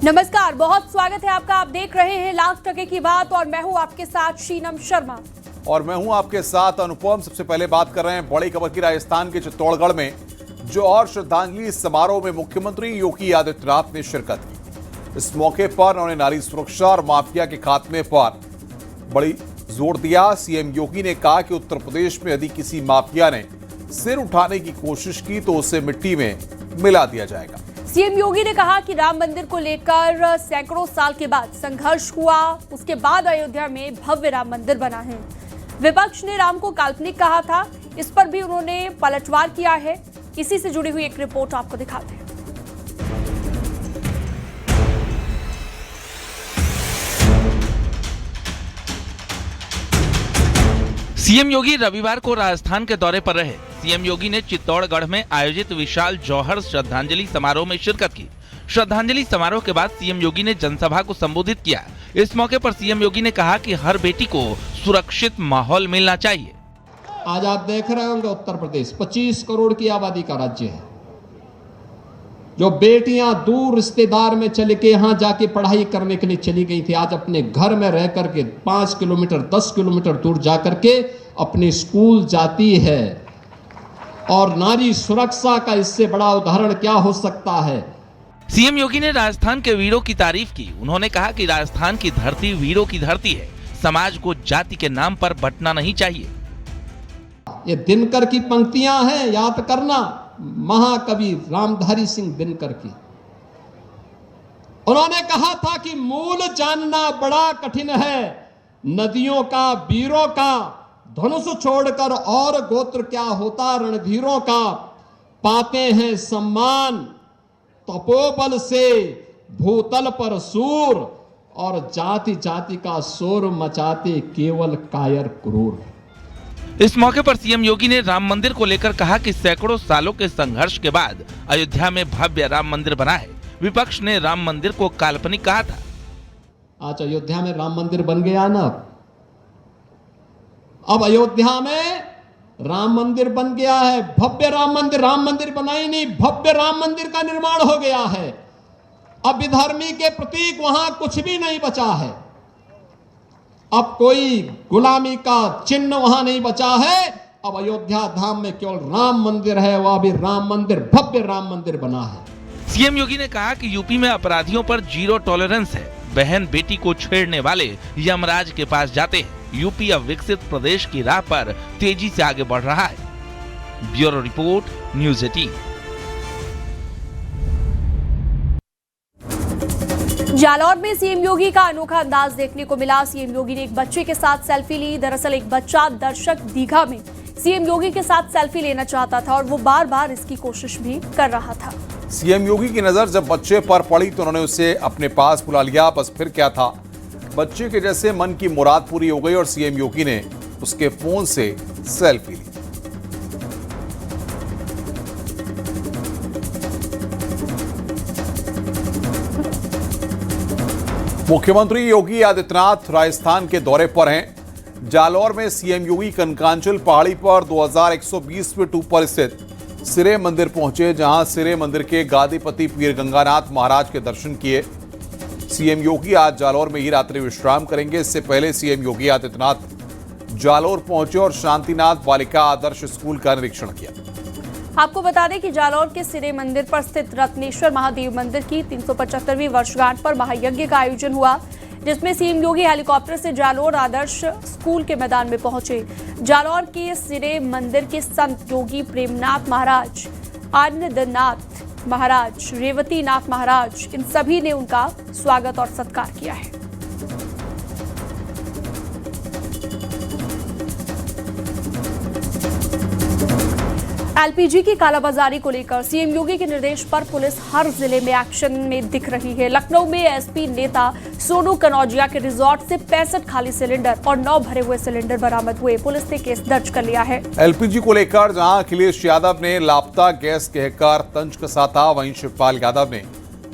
नमस्कार, बहुत स्वागत है आपका। आप देख रहे हैं लाख टके की बात और मैं हूं आपके साथ शीनम शर्मा। और मैं हूं आपके साथ अनुपम। सबसे पहले बात कर रहे हैं बड़ी खबर की। राजस्थान के चित्तौड़गढ़ में जौहर श्रद्धांजलि समारोह में मुख्यमंत्री योगी आदित्यनाथ ने शिरकत की। इस मौके पर उन्होंने नारी सुरक्षा और माफिया के खात्मे पर बड़ी जोर दिया। सीएम योगी ने कहा कि उत्तर प्रदेश में यदि किसी माफिया ने सिर उठाने की कोशिश की तो उसे मिट्टी में मिला दिया जाएगा। सीएम योगी ने कहा कि राम मंदिर को लेकर सैकड़ों साल के बाद संघर्ष हुआ, उसके बाद अयोध्या में भव्य राम मंदिर बना है। विपक्ष ने राम को काल्पनिक कहा था, इस पर भी उन्होंने पलटवार किया है। इसी से जुड़ी हुई एक रिपोर्ट आपको दिखाते हैं। सीएम योगी रविवार को राजस्थान के दौरे पर रहे। सीएम योगी ने चित्तौड़गढ़ में आयोजित विशाल जौहर श्रद्धांजलि समारोह में शिरकत की। श्रद्धांजलि समारोह के बाद सीएम योगी ने जनसभा को संबोधित किया। इस मौके पर सीएम योगी ने कहा कि हर बेटी को सुरक्षित माहौल मिलना चाहिए। आज आप देख रहे होंगे उत्तर प्रदेश 25 करोड़ की आबादी का राज्य है। जो बेटियां दूर रिश्तेदार में चले के यहां जाके पढ़ाई करने के लिए चली गई थी, आज अपने घर में रह करके 5 किलोमीटर 10 किलोमीटर दूर जाकर के अपने स्कूल जाती है। और नारी सुरक्षा का इससे बड़ा उदाहरण क्या हो सकता है। सीएम योगी ने राजस्थान के वीरों की तारीफ की। उन्होंने कहा कि राजस्थान की धरती वीरों की धरती है। समाज को जाति के नाम पर बंटना नहीं चाहिए। ये दिनकर की पंक्तियां हैं, याद करना, महाकवि रामधारी सिंह दिनकर की। उन्होंने कहा था कि मूल जानना बड़ा कठिन है, नदियों का वीरों का, धनुष छोड़कर और गोत्र क्या होता रणधीरों का। पाते हैं सम्मान तपोबल से भूतल पर सूर, और जाति जाति का शोर मचाते केवल कायर क्रूर। इस मौके पर सीएम योगी ने राम मंदिर को लेकर कहा कि सैकड़ों सालों के संघर्ष के बाद अयोध्या में भव्य राम मंदिर बना है। विपक्ष ने राम मंदिर को काल्पनिक कहा था। आज अयोध्या में राम मंदिर बन गया ना। अब अयोध्या में राम मंदिर बन गया है, भव्य राम मंदिर बना ही नहीं, भव्य राम मंदिर का निर्माण हो गया है। अब विधर्मी के प्रतीक वहां कुछ भी नहीं बचा है। अब कोई गुलामी का चिन्ह वहां नहीं बचा है। अब अयोध्या धाम में केवल राम मंदिर है, वह भी राम मंदिर, भव्य राम मंदिर बना है। सीएम योगी ने कहा कि यूपी में अपराधियों पर जीरो टॉलरेंस है। बहन बेटी को छेड़ने वाले यमराज के पास जाते हैं। यूपी अब विकसित प्रदेश की राह पर तेजी से आगे बढ़ रहा है। Bureau report, news 18। जालौर में सीएम योगी का अनोखा अंदाज देखने को मिला। सीएम योगी ने एक बच्चे के साथ सेल्फी ली। दरअसल एक बच्चा दर्शक दीघा में सीएम योगी के साथ सेल्फी लेना चाहता था और वो बार बार इसकी कोशिश भी कर रहा था। सीएम योगी की नजर जब बच्चे पर पड़ी तो उन्होंने उसे अपने पास बुला लिया। बस फिर क्या था, बच्चे के जैसे मन की मुराद पूरी हो गई और सीएम योगी ने उसके फोन से सेल्फी ली। मुख्यमंत्री योगी आदित्यनाथ राजस्थान के दौरे पर हैं। जालौर में सीएम योगी कनकांचल पहाड़ी पर 2120 फीट ऊपर स्थित सिरे मंदिर पहुंचे, जहां सिरे मंदिर के गादीपति पीर गंगानाथ महाराज के दर्शन किए। सीएम योगी आज जालौर में ही रात्रि विश्राम करेंगे। इससे पहले सीएम योगी आदित्यनाथ जालौर पहुंचे और शांतिनाथ बालिका आदर्श स्कूल का निरीक्षण किया। आपको बता दें कि जालौर के सिरे मंदिर पर स्थित रत्नेश्वर महादेव मंदिर की 375वीं वर्षगांठ पर महायज्ञ का आयोजन हुआ, जिसमें सीएम योगी हेलीकॉप्टर से जालौर आदर्श स्कूल के मैदान में पहुंचे। जालौर के सिरे मंदिर के संत योगी प्रेमनाथ महाराज, आनंदनाथ महाराज, रेवती नाथ महाराज, इन सभी ने उनका स्वागत और सत्कार किया है। एलपीजी की कालाबाजारी को लेकर सीएम योगी के निर्देश पर पुलिस हर जिले में एक्शन में दिख रही है। लखनऊ में एसपी नेता सोनू कनौजिया के रिजॉर्ट से 65 खाली सिलेंडर और 9 भरे हुए सिलेंडर बरामद हुए। पुलिस ने केस दर्ज कर लिया है। एलपीजी को लेकर जहां अखिलेश यादव ने लापता गैस कहकर तंज कसा था, वहीं शिवपाल यादव ने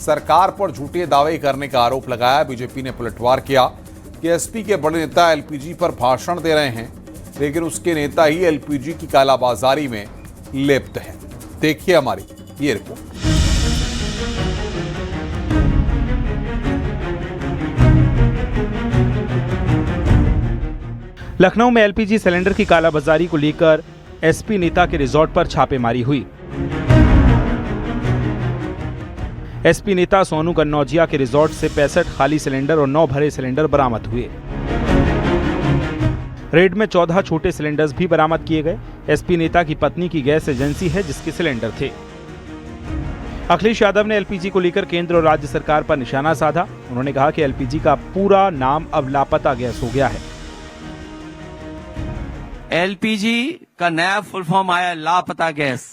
सरकार पर झूठे दावे करने का आरोप लगाया। बीजेपी ने पलटवार किया कि एसपी के बड़े नेता एलपीजी पर भाषण दे रहे हैं, लेकिन उसके नेता ही एलपीजी की कालाबाजारी में लिप्त है। देखिए हमारी ये रिपोर्ट। लखनऊ में एलपीजी सिलेंडर की कालाबाजारी को लेकर एसपी नेता के रिजॉर्ट पर छापेमारी हुई। एसपी नेता सोनू कन्नौजिया के रिजॉर्ट से 65 खाली सिलेंडर और 9 भरे सिलेंडर बरामद हुए। रेड में 14 छोटे सिलेंडर्स भी बरामद किए गए। एसपी नेता की पत्नी की गैस एजेंसी है जिसके सिलेंडर थे। अखिलेश यादव ने एलपीजी को लेकर केंद्र और राज्य सरकार पर निशाना साधा। उन्होंने कहा कि एलपीजी का पूरा नाम अब लापता गैस हो गया है। एलपीजी का नया फुल फॉर्म आया लापता गैस,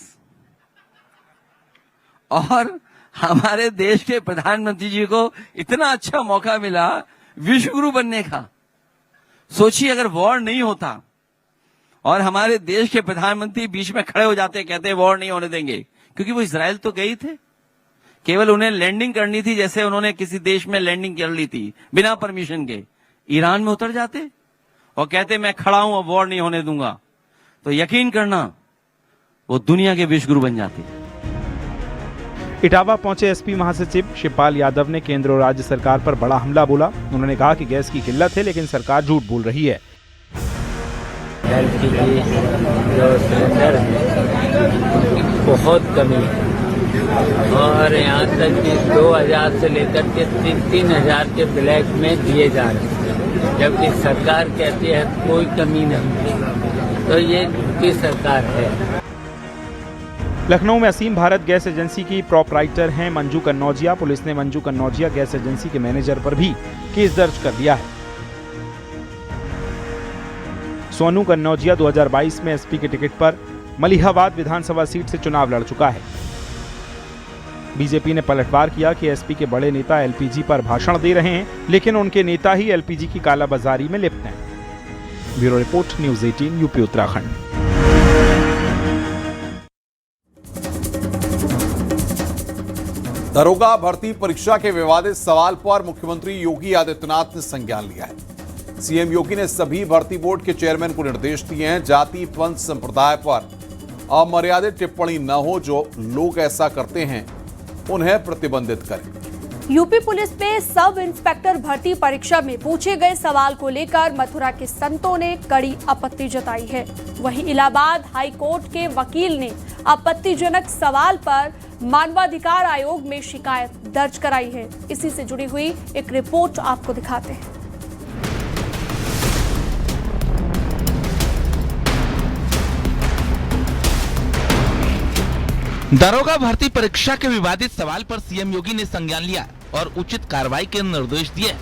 और हमारे देश के प्रधानमंत्री जी को इतना अच्छा मौका मिला विश्वगुरु बनने का। सोचिए अगर वॉर नहीं होता और हमारे देश के प्रधानमंत्री बीच में खड़े हो जाते, कहते वॉर नहीं होने देंगे, क्योंकि वो इजराइल तो गए थे, केवल उन्हें लैंडिंग करनी थी, जैसे उन्होंने किसी देश में लैंडिंग कर ली थी बिना परमिशन के। ईरान में उतर जाते और कहते मैं खड़ा हूं और वॉर नहीं होने दूंगा, तो यकीन करना वो दुनिया के विश्वगुरु बन जाते। इटावा पहुंचे एसपी महासचिव शिवपाल यादव ने केंद्र और राज्य सरकार पर बड़ा हमला बोला। उन्होंने कहा कि गैस की किल्लत है लेकिन सरकार झूठ बोल रही है। एलपीजी जो सिलेंडर है बहुत कमी है, और यहाँ तक कि 2000 से लेकर के 3,000 के ब्लैक में दिए जा रहे हैं, जबकि सरकार कहती है कोई कमी नहीं। तो ये झूठी सरकार है। लखनऊ में असीम भारत गैस एजेंसी की प्रोपराइटर हैं मंजू कन्नौजिया। पुलिस ने मंजू कन्नौजिया गैस एजेंसी के मैनेजर पर भी केस दर्ज कर दिया है। सोनू कन्नौजिया 2022 में एसपी के टिकट पर मलिहाबाद विधानसभा सीट से चुनाव लड़ चुका है। बीजेपी ने पलटवार किया कि एसपी के बड़े नेता एलपीजी पर भाषण दे रहे हैं, लेकिन उनके नेता ही एलपीजी की कालाबाजारी में लिप्त हैं। Bureau report, news 18, UP Uttarakhand. दरोगा भर्ती परीक्षा के विवादित सवाल पर मुख्यमंत्री योगी आदित्यनाथ ने संज्ञान लिया है। सीएम योगी ने सभी भर्ती बोर्ड के चेयरमैन को निर्देश दिए हैं, जाति पंथ संप्रदाय पर अमर्यादित टिप्पणी न हो। जो लोग ऐसा करते हैं उन्हें प्रतिबंधित करें। यूपी पुलिस में सब इंस्पेक्टर भर्ती परीक्षा में पूछे गए सवाल को लेकर मथुरा के संतों ने कड़ी आपत्ति जताई है। वहीं इलाहाबाद हाई कोर्ट के वकील ने आपत्तिजनक सवाल पर मानवाधिकार आयोग में शिकायत दर्ज कराई है। इसी से जुड़ी हुई एक रिपोर्ट आपको दिखाते हैं। दरोगा भर्ती परीक्षा के विवादित सवाल पर सीएम योगी ने संज्ञान लिया और उचित कार्रवाई के निर्देश दिए।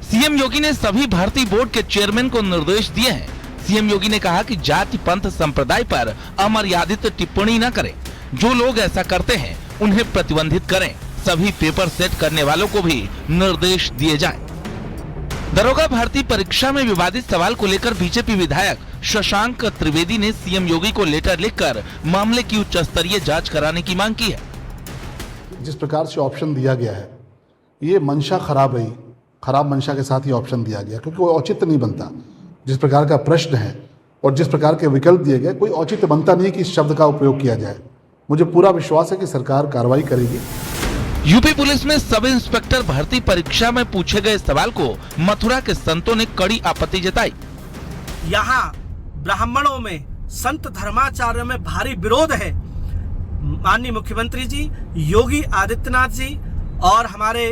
सीएम योगी ने सभी भर्ती बोर्ड के चेयरमैन को निर्देश दिए हैं। सीएम योगी ने कहा कि जाति पंथ संप्रदाय पर अमर्यादित टिप्पणी न करें। जो लोग ऐसा करते हैं उन्हें प्रतिबंधित करें। सभी पेपर सेट करने वालों को भी निर्देश दिए जाएं। दरोगा भर्ती परीक्षा में विवादित सवाल को लेकर बीजेपी विधायक शशांक त्रिवेदी ने सीएम योगी को लेटर लिखकर मामले की उच्च स्तरीय जांच कराने की मांग की है। जिस प्रकार से ऑप्शन दिया गया है, ये मंशा खराब रही, खराब मंशा के साथ ही ऑप्शन दिया गया, क्योंकि वो औचित्य नहीं बनता। जिस प्रकार का प्रश्न है और जिस प्रकार के विकल्प दिए गए, कोई औचित्य बनता नहीं कि इस शब्द का उपयोग किया जाए। मुझे पूरा विश्वास है कि सरकार कार्रवाई करेगी। यूपी पुलिस में सब इंस्पेक्टर भर्ती परीक्षा में पूछे गए सवाल को मथुरा के संतों ने कड़ी आपत्ति जताई। यहाँ ब्राह्मणों में संत धर्माचार्यों में भारी विरोध है। माननीय मुख्यमंत्री जी योगी आदित्यनाथ जी और हमारे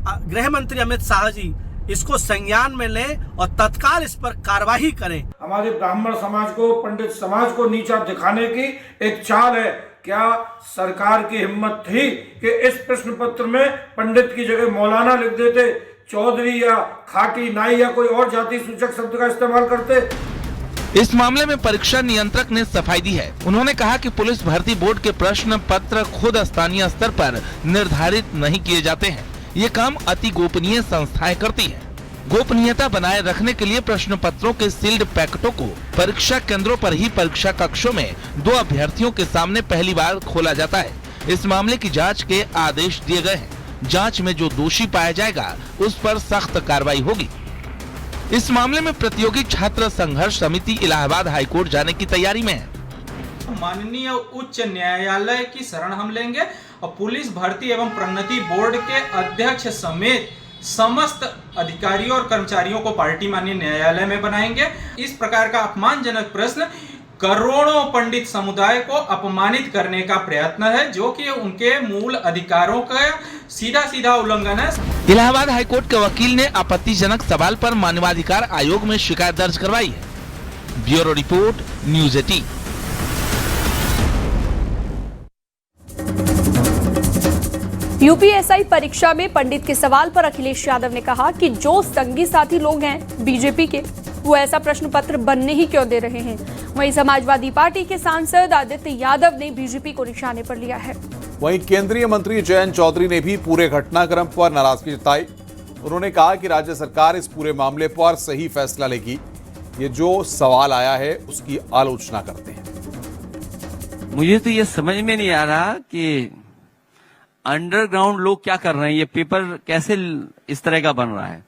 गृह मंत्री अमित शाह जी इसको संज्ञान में लें और तत्काल इस पर कार्रवाई करें। हमारे ब्राह्मण समाज को, पंडित समाज को नीचा दिखाने की एक चाल है। क्या सरकार की हिम्मत थी कि इस प्रश्न पत्र में पंडित की जगह मौलाना लिख देते, चौधरी या खाटी नाई या कोई और जाति सूचक शब्द का इस्तेमाल करते? इस मामले में परीक्षा नियंत्रक ने सफाई दी है। उन्होंने कहा कि पुलिस भर्ती बोर्ड के प्रश्न पत्र खुद स्थानीय स्तर पर निर्धारित नहीं किए जाते हैं। ये काम अति गोपनीय संस्थाएं करती हैं। गोपनीयता बनाए रखने के लिए प्रश्न पत्रों के सील्ड पैकेटों को परीक्षा केंद्रों पर ही परीक्षा कक्षों में 2 अभ्यर्थियों के सामने पहली बार खोला जाता है। इस मामले की जांच के आदेश दिए गए हैं। जांच में जो दोषी पाया जाएगा उस पर सख्त कार्रवाई होगी। इस मामले में प्रतियोगी छात्र संघर्ष समिति इलाहाबाद हाईकोर्ट जाने की तैयारी में है। माननीय उच्च न्यायालय की शरण हम लेंगे और पुलिस भर्ती एवं प्रोन्नति बोर्ड के अध्यक्ष समेत समस्त अधिकारियों और कर्मचारियों को पार्टी माननीय न्यायालय में बनाएंगे। इस प्रकार का अपमानजनक प्रश्न करोड़ों पंडित समुदाय को अपमानित करने का प्रयत्न है, जो कि उनके मूल अधिकारों का सीधा सीधा उल्लंघन है। इलाहाबाद हाईकोर्ट के वकील ने आपत्तिजनक सवाल पर मानवाधिकार आयोग में शिकायत दर्ज करवाई है। Bureau report, news 18। यूपीएसआई परीक्षा में पंडित के सवाल पर अखिलेश यादव ने कहा कि जो संगी साथी लोग हैं बीजेपी के, वो ऐसा प्रश्न पत्र बनने ही क्यों दे रहे हैं। वहीं समाजवादी पार्टी के सांसद आदित्य यादव ने बीजेपी को निशाने पर लिया है। वहीं केंद्रीय मंत्री जयंत चौधरी ने भी पूरे घटनाक्रम पर नाराजगी जताई। उन्होंने कहा कि राज्य सरकार इस पूरे मामले पर सही फैसला लेगी। ये जो सवाल आया है उसकी आलोचना करते हैं। मुझे तो ये समझ में नहीं आ रहा कि अंडरग्राउंड लोग क्या कर रहे हैं, ये पेपर कैसे इस तरह का बन रहा है।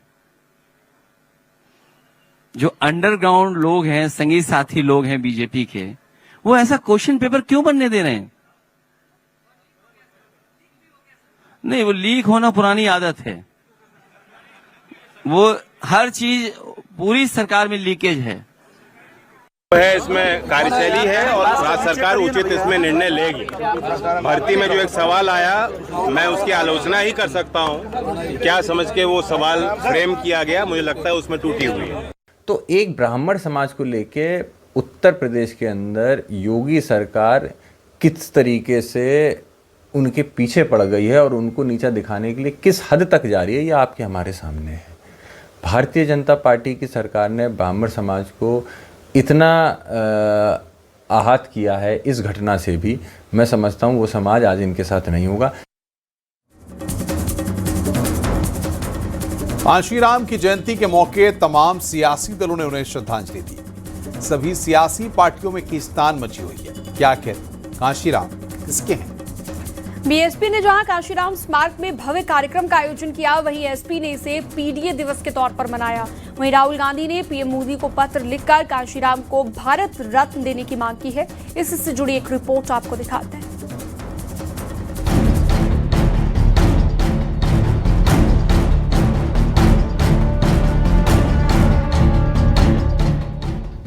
जो अंडरग्राउंड लोग हैं, संगी साथी लोग हैं बीजेपी के, वो ऐसा क्वेश्चन पेपर क्यों बनने दे रहे हैं? नहीं, वो लीक होना पुरानी आदत है। वो हर चीज पूरी सरकार में लीकेज है। इसमें कार्यशैली है और राज्य सरकार उचित इसमें निर्णय लेगी। भर्ती में जो एक सवाल आया, मैं उसकी आलोचना ही कर सकता हूं। क्या समझ के वो सवाल फ्रेम किया गया, मुझे लगता है उसमें टूटी हुई है। तो एक ब्राह्मण समाज को लेके उत्तर प्रदेश के अंदर योगी सरकार किस तरीके से उनके पीछे पड़ गई है और उनको नीचा दिखाने के लिए किस हद तक जा रही है, ये आपके हमारे सामने है। भारतीय जनता पार्टी की सरकार ने ब्राह्मण समाज को इतना आहत किया है इस घटना से भी, मैं समझता हूँ वो समाज आज इनके साथ नहीं होगा। कांशीराम की जयंती के मौके तमाम सियासी दलों ने उन्हें श्रद्धांजलि दी। सभी सियासी पार्टियों में खींचतान मची हुई है। क्या आखिर कांशीराम किसके हैं? बीएसपी ने जहां कांशीराम स्मारक में भव्य कार्यक्रम का आयोजन किया, वहीं एसपी ने इसे पीडीए दिवस के तौर पर मनाया। वहीं राहुल गांधी ने पीएम मोदी को पत्र लिखकर कांशीराम को भारत रत्न देने की मांग की है। इससे जुड़ी एक रिपोर्ट आपको दिखाते हैं।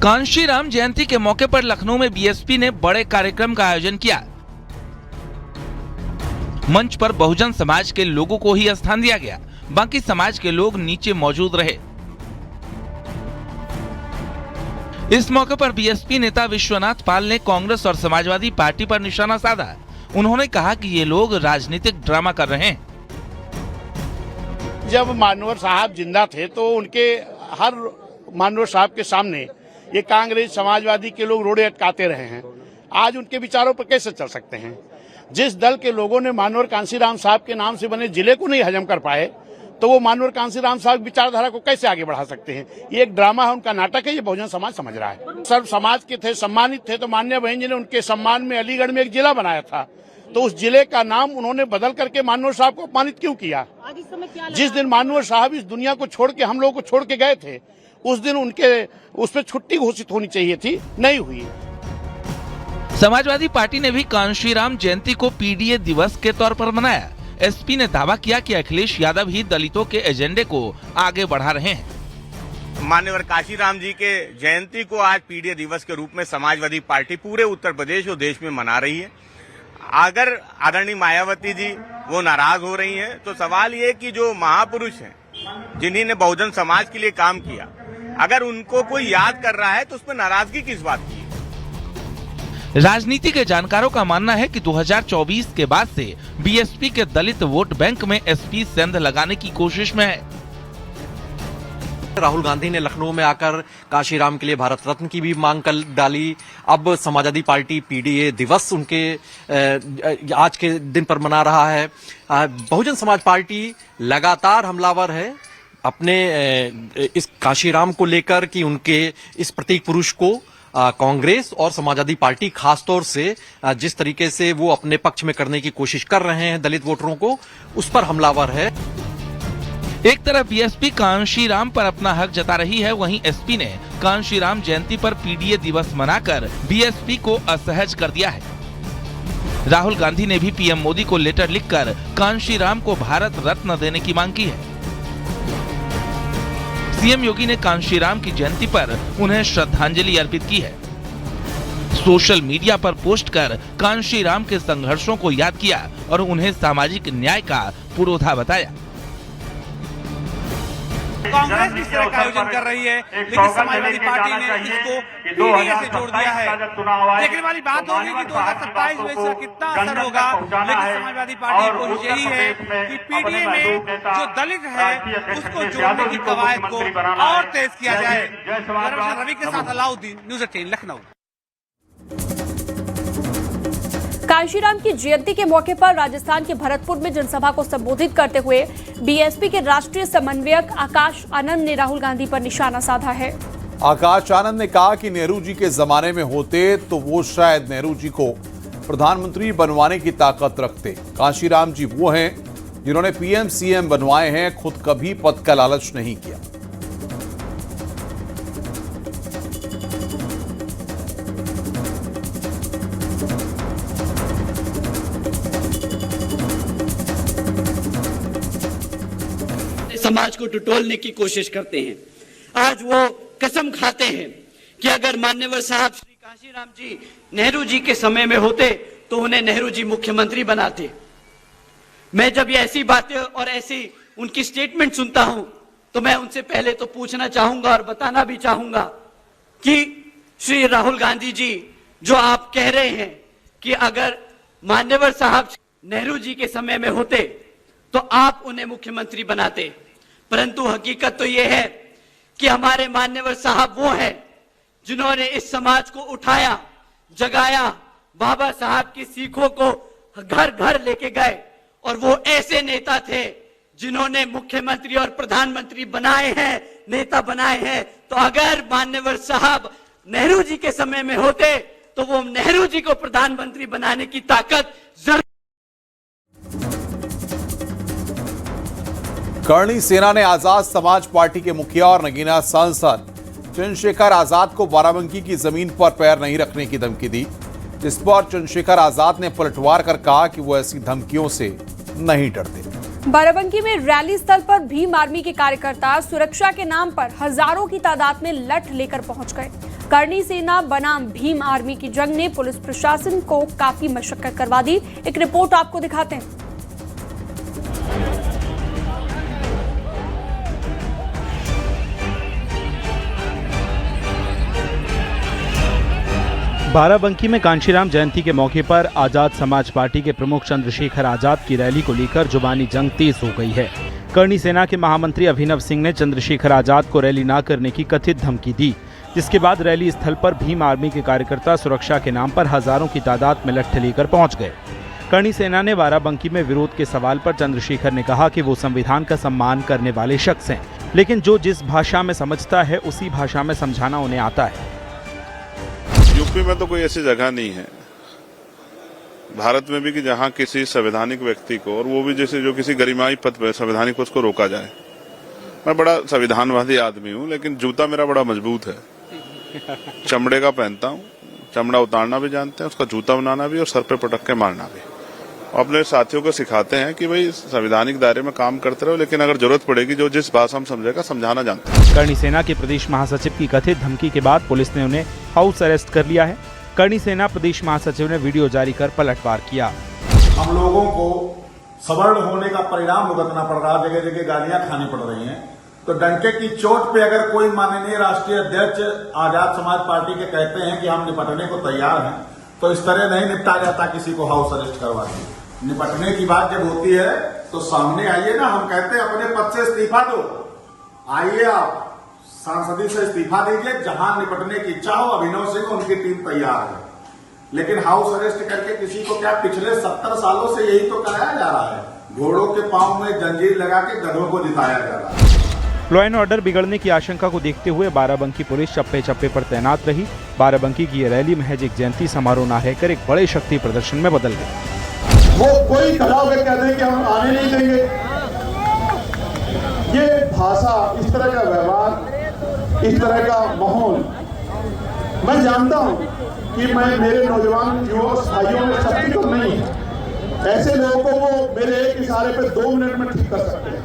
कांशीराम जयंती के मौके पर लखनऊ में बीएसपी ने बड़े कार्यक्रम का आयोजन किया। मंच पर बहुजन समाज के लोगों को ही स्थान दिया गया, बाकी समाज के लोग नीचे मौजूद रहे। इस मौके पर बीएसपी नेता विश्वनाथ पाल ने कांग्रेस और समाजवादी पार्टी पर निशाना साधा। उन्होंने कहा कि ये लोग राजनीतिक ड्रामा कर रहे हैं। जब मानवर साहब जिंदा थे तो उनके हर मानवर साहब के सामने ये कांग्रेस समाजवादी के लोग रोड़े अटकाते रहे हैं। आज उनके विचारों पर कैसे चल सकते हैं? जिस दल के लोगों ने मानवर कांशीराम साहब के नाम से बने जिले को नहीं हजम कर पाए, तो वो मानवर कांशीराम साहब विचारधारा को कैसे आगे बढ़ा सकते हैं? ये एक ड्रामा है, उनका नाटक है, ये बहुजन समाज समझ रहा है। सर्व समाज के थे, सम्मानित थे, तो माननीय बहन जी ने उनके सम्मान में अलीगढ़ में एक जिला बनाया था, तो उस जिले का नाम उन्होंने बदल करके मानवर साहब को अपमानित क्यों किया? जिस दिन मानवर साहब इस दुनिया को छोड़ के हम लोगों को छोड़ के गए थे, उस दिन उनके उस पर छुट्टी घोषित होनी चाहिए थी, नहीं हुई। समाजवादी पार्टी ने भी कांशीराम जयंती को पीडीए दिवस के तौर पर मनाया। एसपी ने दावा किया कि अखिलेश यादव ही दलितों के एजेंडे को आगे बढ़ा रहे हैं। मान्यवर कांशीराम जी के जयंती को आज पीडीए दिवस के रूप में समाजवादी पार्टी पूरे उत्तर प्रदेश और देश में मना रही है। अगर आदरणीय मायावती जी वो नाराज हो रही हैं, तो सवाल ये कि जो महापुरुष हैं जिन्होंने बहुजन समाज के लिए काम किया, अगर उनको कोई याद कर रहा है तो उसमें नाराजगी किस बात की? राजनीति के जानकारों का मानना है कि 2024 के बाद से बीएसपी के दलित वोट बैंक में एसपी सेंध लगाने की कोशिश में है। राहुल गांधी ने लखनऊ में आकर कांशीराम के लिए भारत रत्न की भी मांग कर डाली। अब समाजवादी पार्टी पीडीए दिवस उनके आज के दिन पर मना रहा है। बहुजन समाज पार्टी लगातार हमलावर है अपने इस कांशीराम को लेकर कि उनके इस प्रतीक पुरुष को कांग्रेस और समाजवादी पार्टी खासतौर से जिस तरीके से वो अपने पक्ष में करने की कोशिश कर रहे हैं दलित वोटरों को, उस पर हमलावर है। एक तरफ बीएसपी कांशीराम पर अपना हक जता रही है, वहीं एसपी ने कांशीराम जयंती पर पीडीए दिवस मनाकर बीएसपी को असहज कर दिया है। राहुल गांधी ने भी पीएम मोदी को लेटर लिखकर कांशीराम को भारत रत्न देने की मांग की है। सीएम योगी ने कांशीराम की जयंती पर उन्हें श्रद्धांजलि अर्पित की है। सोशल मीडिया पर पोस्ट कर कांशीराम के संघर्षों को याद किया और उन्हें सामाजिक न्याय का पुरोधा बताया। कांग्रेस भी इस तरह का आयोजन कर रही है, लेकिन समाजवादी पार्टी ने इसको पीडीए से जोड़ दिया है। देखने वाली बात होगी कि 2027 में इसका कितना असर होगा, लेकिन समाजवादी पार्टी की कोशिश यही है कि पीडीए में जो दलित है उसको जोड़ने की कवायद को और तेज किया जाए। रवि के साथ अलाउद्दीन, न्यूज़ 18 लखनऊ। कांशीराम की जयंती के मौके पर राजस्थान के भरतपुर में जनसभा को संबोधित करते हुए बीएसपी के राष्ट्रीय समन्वयक आकाश आनंद ने राहुल गांधी पर निशाना साधा है। आकाश आनंद ने कहा कि नेहरू जी के जमाने में होते तो वो शायद नेहरू जी को प्रधानमंत्री बनवाने की ताकत रखते। कांशीराम जी वो हैं जिन्होंने पीएम सीएम बनवाए हैं, खुद कभी पद का लालच नहीं किया। समाज को टटोलने की कोशिश करते हैं। आज वो कसम खाते हैं कि अगर मान्यवर साहब श्री कांशीराम जी नेहरू जी के समय में होते तो उन्हें नेहरू जी मुख्यमंत्री बनाते। मैं जब ये ऐसी बातें और ऐसी उनकी स्टेटमेंट सुनता हूं तो मैं उनसे पहले तो पूछना चाहूंगा और बताना भी चाहूंगा कि श्री राहुल गांधी जी, जो आप कह रहे हैं कि अगर मान्यवर साहब नेहरू जी के समय में होते तो आप उन्हें मुख्यमंत्री बनाते, परंतु हकीकत तो यह है कि हमारे मान्यवर साहब वो हैं जिन्होंने इस समाज को उठाया, जगाया, बाबा साहब की सीखों को घर घर लेके गए और वो ऐसे नेता थे जिन्होंने मुख्यमंत्री और प्रधानमंत्री बनाए हैं, नेता बनाए हैं। तो अगर मान्यवर साहब नेहरू जी के समय में होते तो वो नेहरू जी को प्रधानमंत्री बनाने की ताकत जरूर। करणी सेना ने आजाद समाज पार्टी के मुखिया और नगीना सांसद चंद्रशेखर आजाद को बाराबंकी की जमीन पर पैर नहीं रखने की धमकी दी, जिस पर चंद्रशेखर आजाद ने पलटवार कर कहा कि वो ऐसी धमकियों से नहीं डरते। बाराबंकी में रैली स्थल पर भीम आर्मी के कार्यकर्ता सुरक्षा के नाम पर हजारों की तादाद में लठ लेकर पहुंच गए। करणी सेना बनाम भीम आर्मी की जंग ने पुलिस प्रशासन को काफी मशक्कत करवा दी। एक रिपोर्ट आपको दिखाते हैं। बाराबंकी में कांशीराम जयंती के मौके पर आजाद समाज पार्टी के प्रमुख चंद्रशेखर आजाद की रैली को लेकर जुबानी जंग तेज हो गई है। करणी सेना के महामंत्री अभिनव सिंह ने चंद्रशेखर आजाद को रैली न करने की कथित धमकी दी, जिसके बाद रैली स्थल पर भीम आर्मी के कार्यकर्ता सुरक्षा के नाम पर हजारों की तादाद में लट्ठे लेकर पहुंच गए। करणी सेना ने बाराबंकी में विरोध के सवाल पर चंद्रशेखर ने कहा कि वो संविधान का सम्मान करने वाले शख्स हैं, लेकिन जो जिस भाषा में समझता है उसी भाषा में समझाना उन्हें आता है। यूपी में तो कोई ऐसी जगह नहीं है, भारत में भी, कि जहां किसी संवैधानिक व्यक्ति को, और वो भी जैसे जो किसी गरिमाई पद पर संवैधानिक पद को रोका जाए। मैं बड़ा संविधानवादी आदमी हूं, लेकिन जूता मेरा बड़ा मजबूत है, चमड़े का पहनता हूं, चमड़ा उतारना भी जानते हैं, उसका जूता बनाना भी और सर पे पटक के मारना भी। अपने साथियों को सिखाते हैं कि भाई संवैधानिक दायरे में काम करते रहो, लेकिन अगर जरूरत पड़ेगी जो जिस भाषा हम समझेगा समझाना जानते हैं। करणी सेना के प्रदेश महासचिव की कथित धमकी के बाद पुलिस ने उन्हें हाउस अरेस्ट कर लिया है। करणी सेना प्रदेश महासचिव ने वीडियो जारी कर पलटवार किया। हम लोगों को सवर्ण होने का परिणाम भुगतना पड़ रहा, जगह जगह गालियां खानी पड़ रही हैं, तो डंके की चोट पे अगर कोई माननीय राष्ट्रीय अध्यक्ष आजाद समाज पार्टी के कहते हैं कि हम निपटने को तैयार हैं, तो इस तरह नहीं निपटा जाता किसी को हाउस अरेस्ट करवा के। निपटने की बात जब होती है तो सामने आइए ना, हम कहते हैं अपने पद से इस्तीफा दो, आइए आप सांसदी से इस्तीफा दीजिए, जहां निपटने की इच्छा हो अभिनव सिंह उनकी टीम तैयार है। लेकिन हाउस अरेस्ट करके किसी को क्या, पिछले 70 सालों से यही तो कराया जा रहा है, घोड़ों के पांव में जंजीर लगा के गधों को जिताया जा रहा है। लॉ एंड ऑर्डर बिगड़ने की आशंका को देखते हुए बाराबंकी पुलिस चप्पे चप्पे पर तैनात रही। बाराबंकी की ये रैली महज एक जयंती समारोह न रहकर एक बड़े शक्ति प्रदर्शन में बदल गई। वो कोई खड़ा होकर कहते हैं कि हम आने नहीं देंगे, ये भाषा, इस तरह का व्यवहार, इस तरह का माहौल, मैं जानता हूं कि मैं मेरे नौजवान युवक भाइयों में शक्ति तो नहीं है, ऐसे लोगों को वो मेरे एक इशारे पे 2 मिनट में ठीक कर सकते हैं।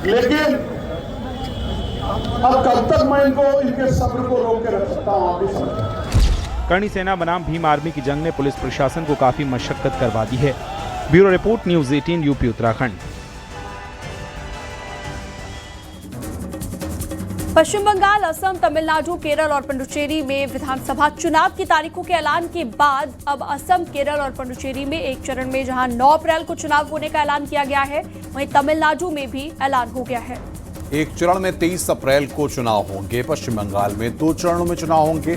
लेकिन अब कब तक मैं इनके सब्र को रोक के रख सकता हूं, आप भी समझिए। करणी सेना बनाम भीम आर्मी की जंग ने पुलिस प्रशासन को काफी मशक्कत करवा दी है। Bureau report, news 18 UP Uttarakhand. Paschim Bengal, Assam, Tamil Nadu, Kerala और पुडुचेरी में विधानसभा चुनाव की तारीखों के ऐलान के बाद अब असम, केरल और पुडुचेरी में एक चरण में जहां 9 अप्रैल को चुनाव होने का ऐलान किया गया है, वहीं तमिलनाडु में भी ऐलान हो गया है। एक चरण में 23 अप्रैल को चुनाव होंगे। पश्चिम बंगाल में 2 चरणों में चुनाव होंगे।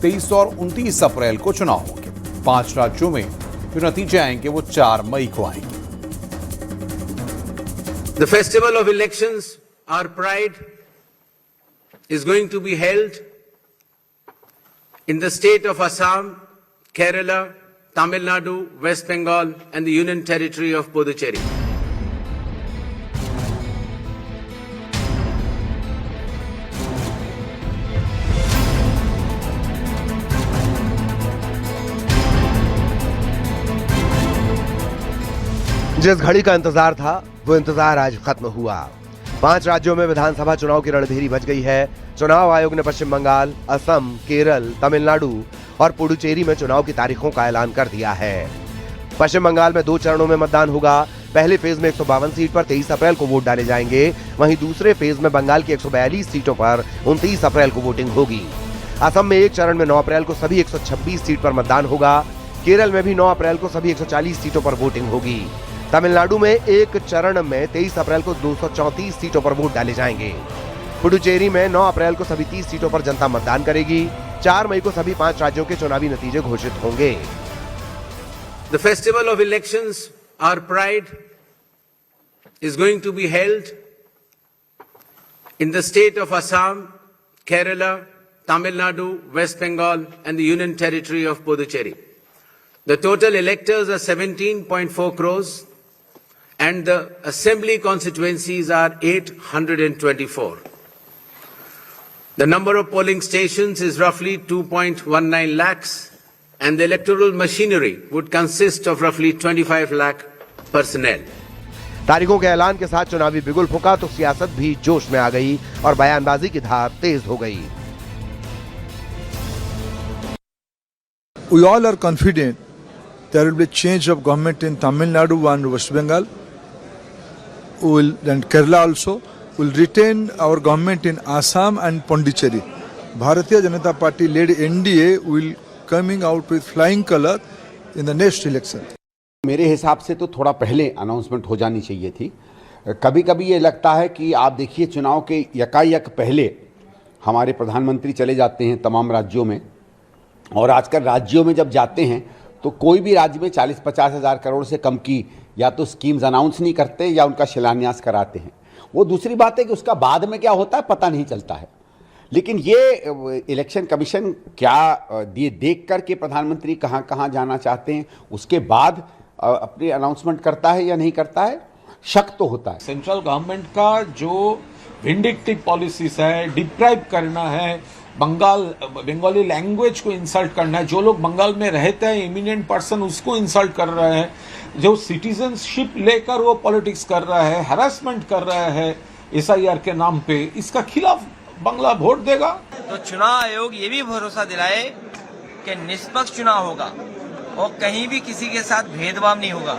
23 और 29 अप्रैल को चुनाव होंगे। 5 राज्यों में जो नतीजे आएंगे वो 4 मई को आएंगे। The festival of elections, our pride, is going to be held in the state of Assam, Kerala, Tamil Nadu, West Bengal and the Union Territory of Puducherry. जिस घड़ी का इंतजार था वो इंतजार आज खत्म हुआ। 5 राज्यों में विधानसभा चुनाव की रणधीरी बज गई है। चुनाव आयोग ने पश्चिम बंगाल, असम, केरल, तमिलनाडु और पुडुचेरी में चुनाव की तारीखों का ऐलान कर दिया है। पश्चिम बंगाल में 2 चरणों में मतदान होगा। पहले फेज में 152 सीट पर 23 अप्रैल को वोट डाले जाएंगे। वहीं दूसरे फेज में बंगाल की 142 सीटों पर 29 अप्रैल को वोटिंग होगी। असम में एक चरण में 9 अप्रैल को सभी 126 सीट पर मतदान होगा। केरल में भी 9 अप्रैल को सभी 140 सीटों पर वोटिंग होगी। तमिलनाडु में एक चरण में 23 अप्रैल को 234 सीटों पर वोट डाले जाएंगे। पुडुचेरी में 9 अप्रैल को सभी 30 सीटों पर जनता मतदान करेगी। 4 मई को सभी 5 राज्यों के चुनावी नतीजे घोषित होंगे। The festival of elections, our pride, is going to be held in the state of Assam, Kerala, Tamil Nadu, West Bengal and the Union Territory of Puducherry. The total electors are 17.4 crores and the assembly constituencies are 824. The number of polling stations is roughly 2.19 lakhs and the electoral machinery would consist of roughly 25 lakh personnel. तारीखों के ऐलान के साथ चुनावी बिगुल फूंका तो सियासत भी जोश में आ गई और बयानबाजी की धार तेज हो गई। We all are confident there will be change of government in Tamil Nadu and West Bengal. And Kerala also will retain our government in Assam and Pondicherry. Bharatiya Janata Party led NDA will coming out with flying color in the next election. मेरे हिसाब से तो थोड़ा पहले announcement हो जानी चाहिए थी। कभी कभी ये लगता है कि आप देखिए चुनाव के यकायक पहले हमारे प्रधानमंत्री चले जाते हैं तमाम राज्यों में, और आजकल राज्यों में जब जाते हैं तो कोई भी राज्य में 40-50 हज़ार करोड़ से कम की या तो स्कीम्स अनाउंस नहीं करते या उनका शिलान्यास कराते हैं। वो दूसरी बात है कि उसका बाद में क्या होता है पता नहीं चलता है। लेकिन ये इलेक्शन कमीशन क्या ये देख कर के प्रधानमंत्री कहाँ कहाँ जाना चाहते हैं उसके बाद अपनी अनाउंसमेंट करता है या नहीं करता है, शक तो होता है। सेंट्रल गवर्नमेंट का जो विंडिक्टिव पॉलिसीज है, डिप्राइव करना है, बंगाली लैंग्वेज को इंसल्ट करना है, जो लोग बंगाल में रहते हैं इमिनेंट पर्सन उसको इंसल्ट कर रहे हैं, जो सिटीजनशिप लेकर वो पॉलिटिक्स कर रहा है, हैरेसमेंट कर रहा है SIR के नाम पे, इसका खिलाफ बंगला वोट देगा। तो चुनाव आयोग ये भी भरोसा दिलाए कि निष्पक्ष चुनाव होगा और कहीं भी किसी के साथ भेदभाव नहीं होगा।